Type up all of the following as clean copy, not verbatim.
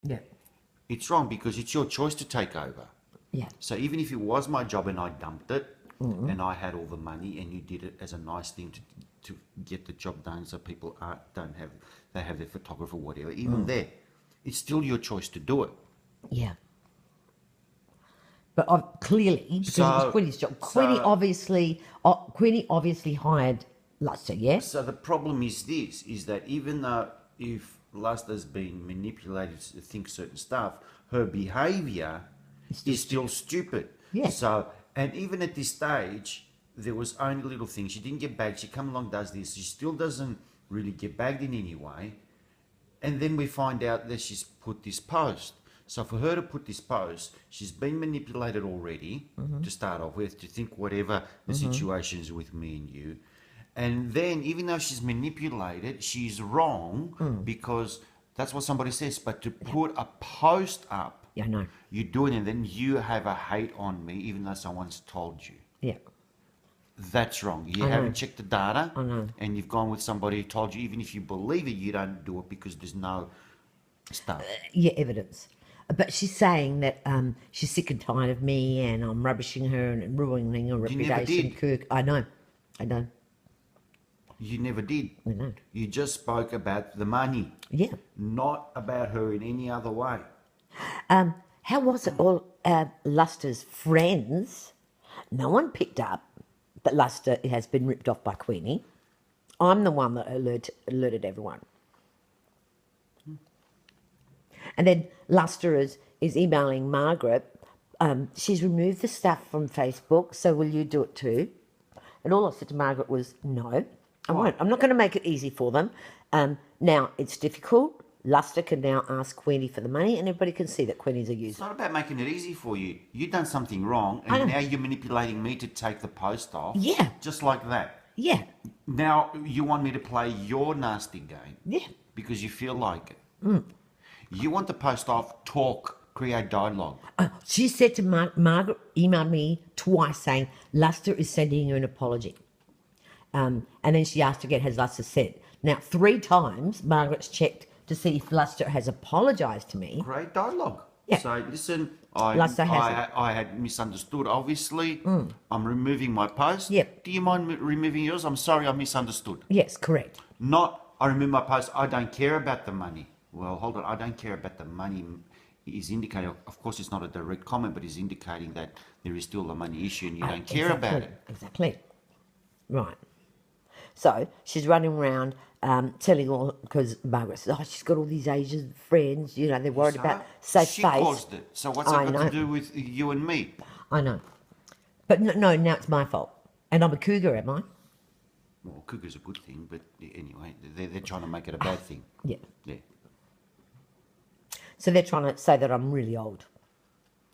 Yeah. It's wrong because it's your choice to take over. Yeah. So even if it was my job and I dumped it and I had all the money and you did it as a nice thing to get the job done so people they have their photographer or whatever, even there, it's still your choice to do it. Yeah. But clearly, because it was Queenie's job, Queenie obviously hired Luster, yeah? So the problem is this, is that even though if Luster's been manipulated to think certain stuff, her behaviour is still stupid. Yeah. So, and even at this stage, there was only little things. She didn't get bagged. She come along, does this. She still doesn't really get bagged in any way. And then we find out that she's put this post. So for her to put this post, she's been manipulated already to start off with, to think whatever the situation is with me and you. And then, even though she's manipulated, she's wrong because that's what somebody says. But to put a post up, Yeah, I know. you do it and then you have a hate on me, even though someone's told you. Yeah. That's wrong. You haven't checked the data, I know. and you've gone with somebody who told you, even if you believe it, you don't do it because there's no stuff. Yeah, evidence. But she's saying that she's sick and tired of me and I'm rubbishing her and ruining her never reputation. did. Kirk. I know. You never did. I know. You just spoke about the money. Yeah. Not about her in any other way. How was it all Luster's friends? No one picked up that Luster has been ripped off by Queenie. I'm the one that alerted everyone. And then Luster is emailing Margaret. She's removed the stuff from Facebook, so will you do it too? And all I said to Margaret was, no, I won't. I'm not going to make it easy for them. Now, it's difficult. Luster can now ask Queenie for the money and everybody can see that Queenie's a user. It's not about making it easy for you. You've done something wrong and now you're manipulating me to take the post off. Yeah. Just like that. Yeah. Now you want me to play your nasty game. Yeah. Because you feel like it. You want the post off, talk, create dialogue. She said to Margaret, emailed me twice saying Luster is sending you an apology. And then she asked again, has Luster said? Now, 3 times Margaret's checked to see if Luster has apologised to me. Create dialogue. Yeah. So listen, Luster hasn't. I had misunderstood, obviously. I'm removing my post. Yep. Do you mind removing yours? I'm sorry, I misunderstood. Yes, correct. Not, I remove my post, I don't care about the money. Well, hold on, I don't care about the money is indicating, of course it's not a direct comment, but is indicating that there is still a money issue and you don't care about it. Exactly. Right. So she's running around telling all, because Margaret says, oh, she's got all these Asian friends, you know, they're worried about safe She space. caused it. So what's that got to do with you and me? I know. But no, now it's my fault. And I'm a cougar, am I? Well, cougar's a good thing, but anyway, they're trying to make it a bad thing. Yeah. Yeah. So they're trying to say that I'm really old.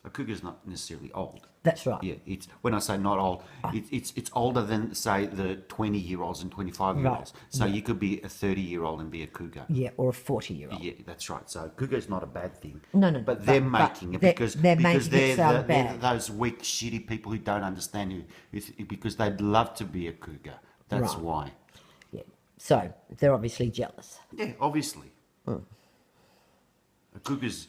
A cougar's not necessarily old. That's right. Yeah, it's when I say not old, it's older than say the 20-year-olds and 25-year-olds. Right. So you could be a 30-year-old and be a cougar. Yeah, or a 40-year-old. Yeah, that's right. So cougar's not a bad thing. No. But they're making it because they're they're those weak, shitty people who don't understand because they'd love to be a cougar. That's Right. why. Yeah. So they're obviously jealous. Yeah, obviously. A cougar's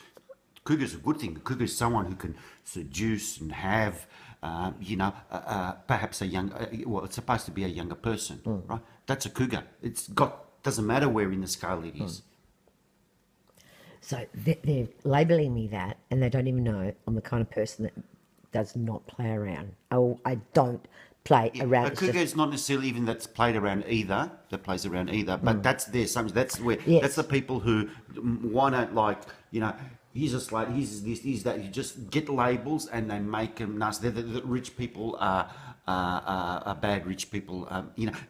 a good thing. A cougar is someone who can seduce and have, perhaps a young. Well, it's supposed to be a younger person, right? That's a cougar. Doesn't matter where in the scale it is. So they're labelling me that, and they don't even know I'm the kind of person that does not play around. Oh, I don't play around. A cougar is not necessarily even that's played around either. That plays around either, but that's their something. That's where that's the people who want to He's a slut, he's this, he's that. You just get labels and they make them nice. The rich people are bad rich people.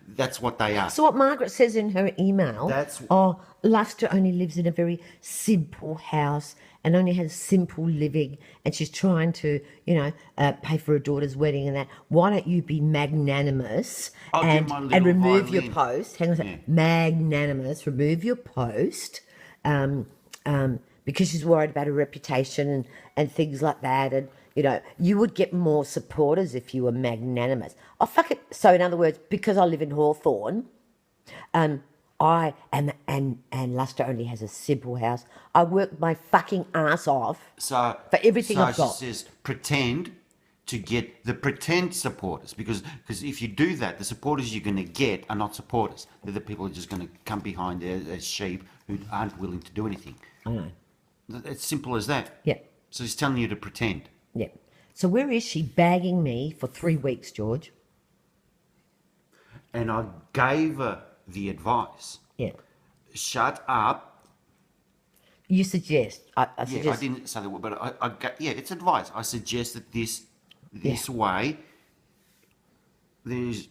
That's what they are. So what Margaret says in her email, Luster only lives in a very simple house and only has simple living, and she's trying to, pay for her daughter's wedding and that. Why don't you be magnanimous and remove your post? Hang on a second. Magnanimous, remove your post. Because she's worried about her reputation and things like that. And, you would get more supporters if you were magnanimous. Oh, fuck it. So, in other words, because I live in Hawthorne, And Luster only has a simple house. I work my fucking ass off for everything I've got. She says pretend to get the pretend supporters, because if you do that, the supporters you're going to get are not supporters. They're the people who are just going to come behind as sheep who aren't willing to do anything. I know. It's simple as that. Yeah. So he's telling you to pretend. Yeah. So where is she bagging me for 3 weeks, George? And I gave her the advice. Yeah. Shut up. You suggest. I suggest. Yeah, I didn't say the word, but it's advice. I suggest that this way, there's,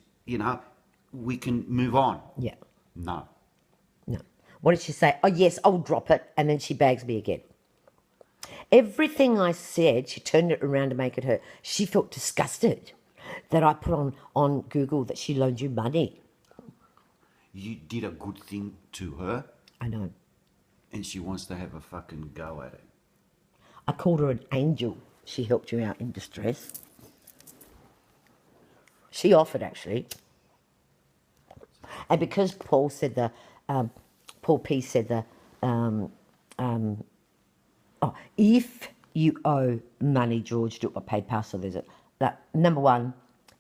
we can move on. Yeah. No. No. What did she say? Oh, yes, I'll drop it. And then she bags me again. Everything I said, she turned it around to make it hurt. She felt disgusted that I put on Google that she loaned you money. You did a good thing to her. I know. And she wants to have a fucking go at it. I called her an angel. She helped you out in distress. She offered, actually. And because Paul said Paul P said if you owe money, George, do it by PayPal. So there's that number one,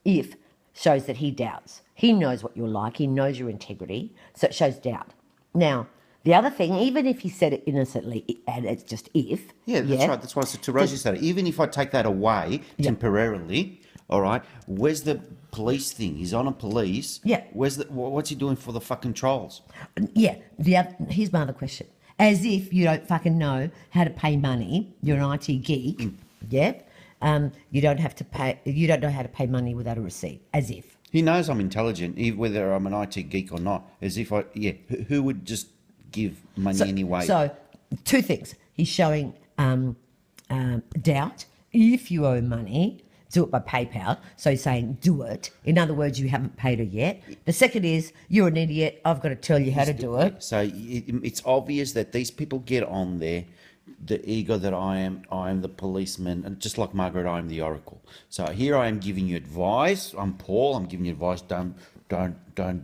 if shows that he doubts. He knows what you're like. He knows your integrity. So it shows doubt. Now, the other thing, even if he said it innocently, and it's just if. Yeah, that's right. That's why I said to Rosie, even if I take that away temporarily, all right, where's the police thing? He's on a police. Yeah. What's he doing for the fucking trolls? Yeah. Here's my other question. As if you don't fucking know how to pay money. You're an IT geek. Yeah. You don't have to pay. You don't know how to pay money without a receipt. As if. He knows I'm intelligent, even whether I'm an IT geek or not. As if who would just give money anyway? So, two things. He's showing doubt. If you owe money, do it by PayPal. So he's saying, do it. In other words, you haven't paid her yet. The second is, you're an idiot. I've got to tell you how to do it. So it's obvious that these people get on there, the ego that I am the policeman, and just like Margaret, I am the oracle. So here I am giving you advice. I'm Paul. I'm giving you advice. Don't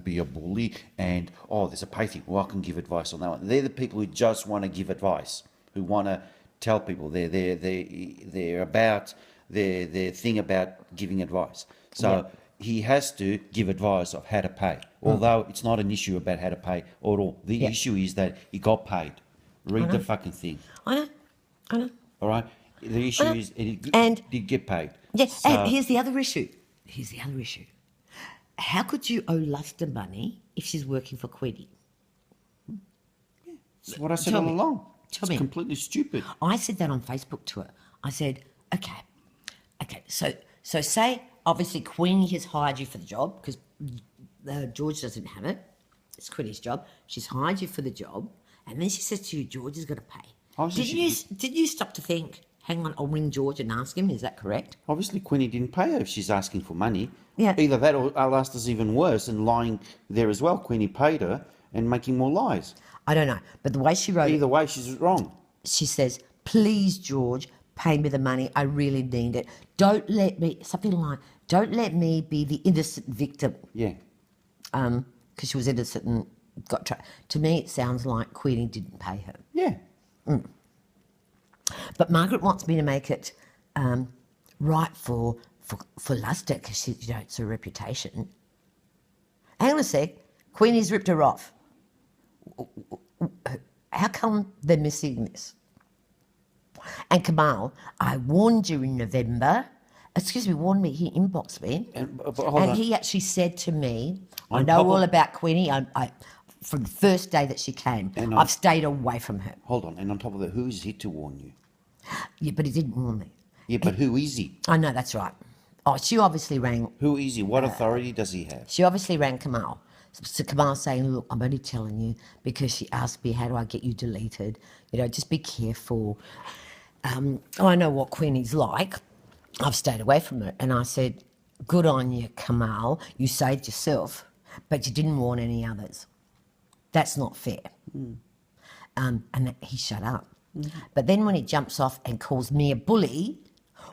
be a bully. And there's a pay thing. Well, I can give advice on that one. They're the people who just want to give advice, who want to tell people. They're about their thing about giving advice. So he has to give advice of how to pay, although it's not an issue about how to pay at all. The issue is that he got paid. Read the fucking thing. I know. All right? The issue is he did get paid. Yes, so, and here's the other issue. How could you owe Luster money if she's working for Queenie? Yeah, that's what I said all along. It's completely stupid. I said that on Facebook to her. I said, okay, so say, obviously, Queenie has hired you for the job because George doesn't have it. It's Queenie's job. She's hired you for the job. And then she says to you, George is going to pay. Did you stop to think, hang on, I'll ring George and ask him, is that correct? Obviously, Queenie didn't pay her if she's asking for money. Yeah. Either that or Alastair's even worse and lying there as well. Queenie paid her and making more lies. I don't know. But the way she wrote Either way, she's wrong. She says, please, George, pay me the money. I really need it. Don't let me be the innocent victim. Yeah. Because she was innocent and got trapped. To me, it sounds like Queenie didn't pay her. Yeah. But Margaret wants me to make it right for Luster because it's her reputation. Hang on a sec. Queenie's ripped her off. How come they're missing this? And Kamal, I warned you in November. Warned me. He inboxed me. And he actually said to me, I know all about Queenie. I from the first day that she came, I've stayed away from her. Hold on. And on top of that, who is he to warn you? Yeah, but he didn't warn me. Yeah, but who is he? I know, that's right. Oh, she obviously rang. Who is he? What authority does he have? She obviously rang Kamal. So Kamal's saying, look, I'm only telling you because she asked me, how do I get you deleted? Just be careful. I know what Queenie's like. I've stayed away from her. And I said, good on you, Kamal. You saved yourself, but you didn't warn any others. That's not fair. And he shut up. But then when he jumps off and calls me a bully,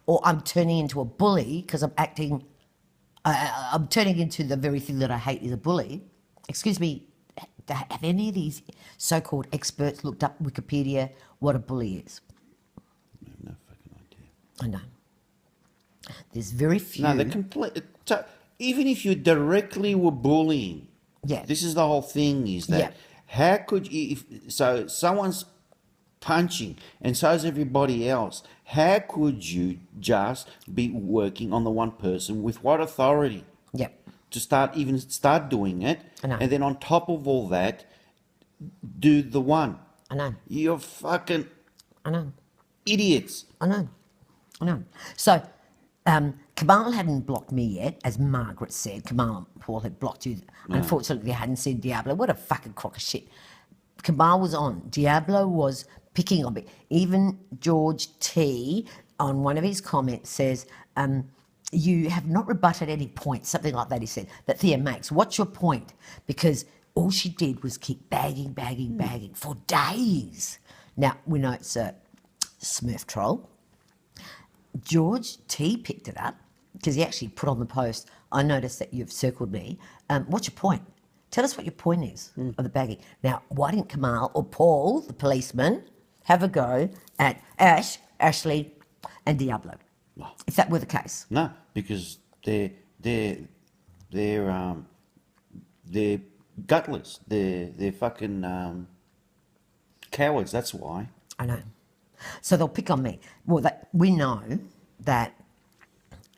or I'm turning into a bully because I'm turning into the very thing that I hate is a bully. Excuse me, have any of these so-called experts looked up Wikipedia what a bully is? I have no fucking idea. I know. There's very few. No, they're complete. Even if you directly were bullying, Yeah. this is the whole thing. Is that how could you? So someone's punching, and so is everybody else. How could you just be working on the one person with what authority? Yeah. To start doing it, I know. and then on top of all that, do the one. I know. You're fucking I know. idiots. I know. So, Kamal hadn't blocked me yet, as Margaret said. Kamal and Paul had blocked you. Unfortunately, they hadn't seen Diablo. What a fucking crock of shit. Kamal was on. Diablo was picking on me. Even George T, on one of his comments, says, you have not rebutted any points, something like that he said, that Thea makes. What's your point? Because all she did was keep bagging for days. Now, we know it's a Smurf troll. George T picked it up because he actually put on the post, I noticed that you've circled me. What's your point? Tell us what your point is of the bagging. Now, why didn't Kamal or Paul, the policeman, have a go at Ashley and Diablo, if that were the case? No, because they're gutless. They're fucking cowards. That's why. I know. So they'll pick on me. Well, we know that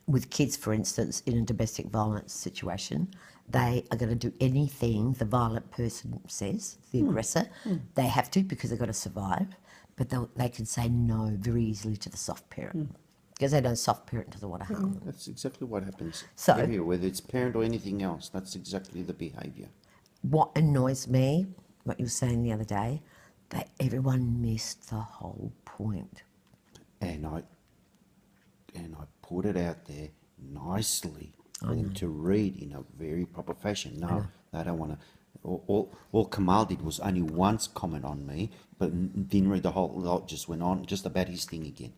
with kids, for instance, in a domestic violence situation, they are going to do anything the violent person says, the aggressor. They have to because they've got to survive. But they can say no very easily to the soft parent because they don't soft parent to the want to harm. That's exactly what happens. So, here, whether it's parent or anything else, that's exactly the behaviour. What annoys me, what you were saying the other day, that everyone missed the whole point. And I put it out there nicely for them to read in a very proper fashion. No, they don't want to. All Kamal did was only once comment on me, but didn't read the whole lot, just went on just about his thing again.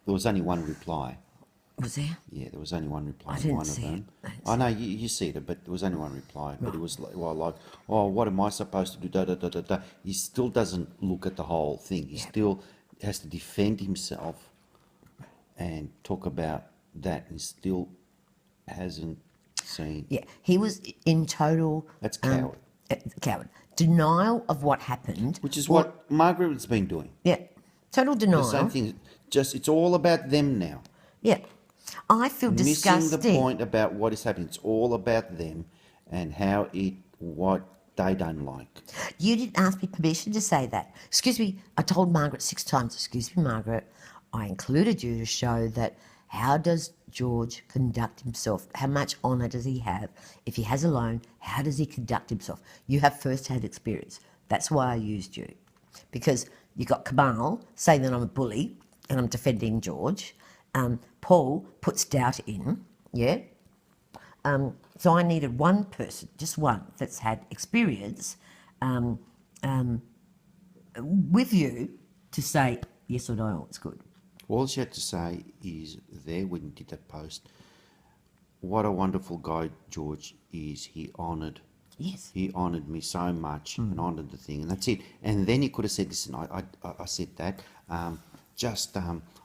There was only one reply. Was there? Yeah, there was only one reply. I didn't one see of them. it. I know you see it, but there was only one reply. But it was like, oh, what am I supposed to do? Da da da da da. He still doesn't look at the whole thing. He still has to defend himself and talk about that. He still hasn't seen. Yeah, he was in total... That's coward. Coward. Denial of what happened. Which is what Margaret's been doing. Yeah, total denial. The same thing. Just it's all about them now. Yeah. I feel disgusted. Missing the point about what is happening. It's all about them and what they don't like. You didn't ask me permission to say that. Excuse me, I told Margaret 6 times, excuse me, Margaret, I included you to show that how does George conduct himself? How much honour does he have? If he has a loan, how does he conduct himself? You have first-hand experience. That's why I used you. Because you got Kamal saying that I'm a bully and I'm defending George. Paul puts doubt in, yeah? So I needed one person, just one, that's had experience with you to say yes or no, it's good. All she had to say is there when you did that post, what a wonderful guy George is. He honoured. Yes. He honoured me so much and honoured the thing, and that's it. And then he could have said, listen, I said that.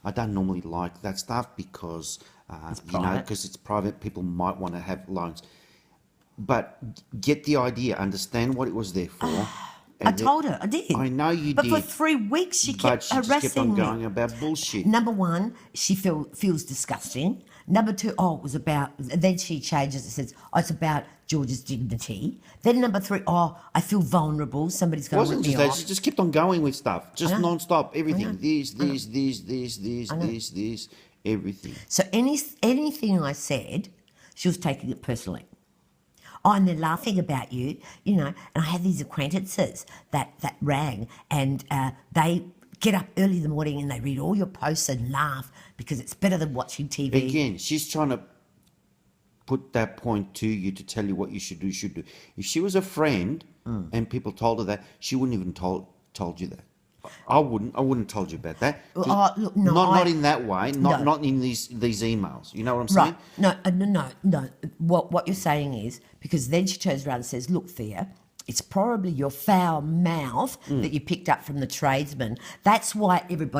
I don't normally like that stuff because, because it's private. People might want to have loans. But get the idea, understand what it was there for. I told her, I did. I know you but did. But for 3 weeks she kept harassing me. But she just kept on going about bullshit. Number one, she feels disgusting. Number two, it was about, then she changes and says, it's about George's dignity. Then number 3, I feel vulnerable. Somebody's going to rip me off. She just kept on going with stuff, just non-stop, everything. This, everything. So anything I said, she was taking it personally. And they're laughing about you, and I have these acquaintances that rang and they get up early in the morning and they read all your posts and laugh because it's better than watching TV. Again, she's trying to put that point to you to tell you what you should do. If she was a friend and people told her that, she wouldn't even told you that. I wouldn't have told you about that. Look, no, not in that way. Not in these emails. You know what I'm saying? Right. No. What you're saying is, because then she turns around and says, look, Thea, It's probably your foul mouth that you picked up from the tradesman. That's why everybody's